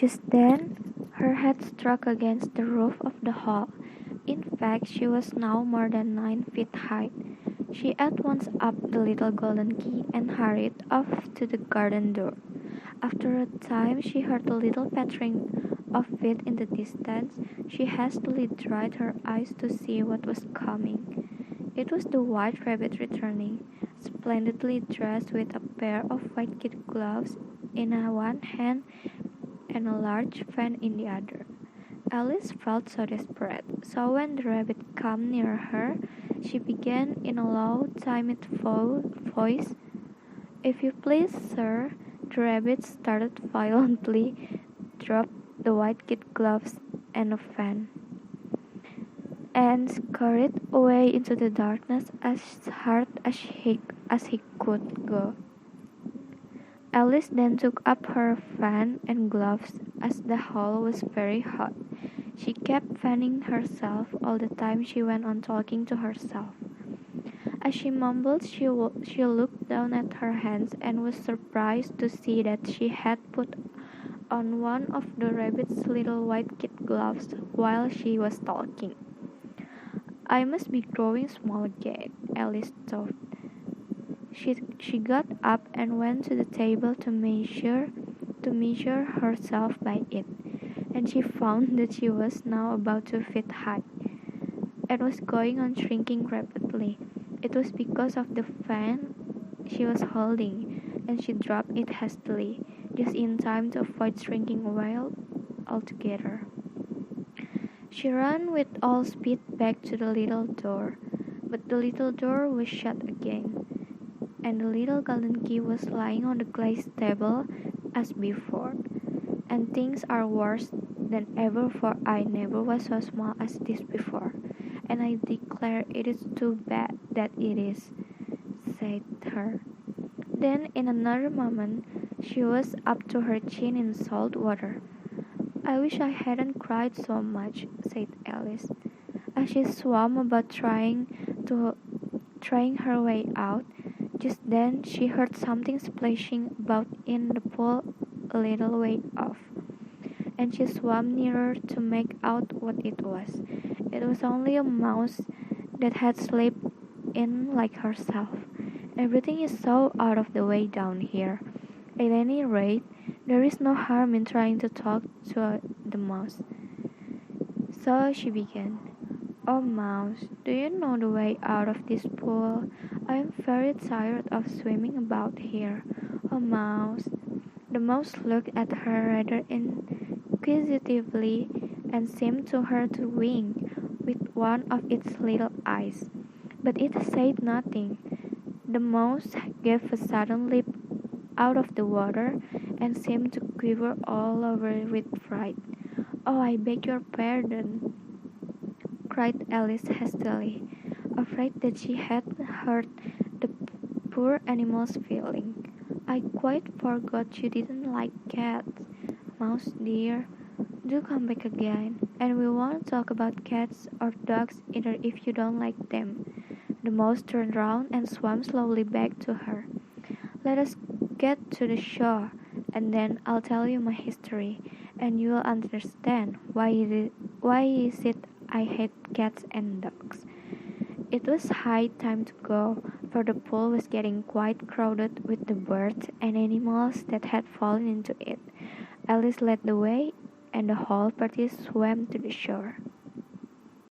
Just then, her head struck against the roof of the hall. In fact, she was now more than 9 feet high. She at once upped the little golden key and hurried off to the garden door. After a time, she heard a little pattering of feet in the distance. She hastily dried her eyes to see what was coming. It was the white rabbit returning, splendidly dressed with a pair of white kid gloves in one hand and a large fan in the other. Alice felt so desperate, so when the rabbit came near her, she began in a low, timid voice, "If you please, sir." The rabbit started violently, dropped the white kid gloves and a fan, and scurried away into the darkness as hard as he could go. Alice then took up her fan and gloves, as the hall was very hot. She kept fanning herself all the time she went on talking to herself. As she mumbled, she looked down at her hands and was surprised to see that she had put on one of the rabbit's little white kid gloves while she was talking. "I must be growing small again," Alice thought. She got up and went to the table to measure herself by it, and she found that she was now about 2 feet high, and was going on shrinking rapidly. It was because of the fan she was holding, and she dropped it hastily, just in time to avoid shrinking away altogether. She ran with all speed back to the little door, but the little door was shut again, and the little golden key was lying on the glazed table as before. "And things are worse than ever, for I never was so small as this before, and I declare it is too bad that it is," said her. Then in another moment she was up to her chin in salt water. "I wish I hadn't cried so much," said Alice, as she swam about trying her way out. Just then she heard something splashing about in the pool a little way off, and she swam nearer to make out what it was. It was only a mouse that had slipped in like herself. "Everything is so out of the way down here. At any rate, there is no harm in trying to talk to the mouse." So she began. "Oh, mouse, do you know the way out of this pool? I am very tired of swimming about here. Oh, mouse." The mouse looked at her rather inquisitively and seemed to her to wink with one of its little eyes, but it said nothing. The mouse gave a sudden leap out of the water and seemed to quiver all over with fright. "Oh, I beg your pardon," cried Alice hastily, afraid that she had hurt the poor animal's feeling. "I quite forgot you didn't like cats. Mouse dear, do come back again, and we won't talk about cats or dogs either if you don't like them." The mouse turned round and swam slowly back to her. "Let us get to the shore, and then I'll tell you my history, and you'll understand why is it I hate cats and dogs." It was high time to go, for the pool was getting quite crowded with the birds and animals that had fallen into it. Alice led the way, and the whole party swam to the shore.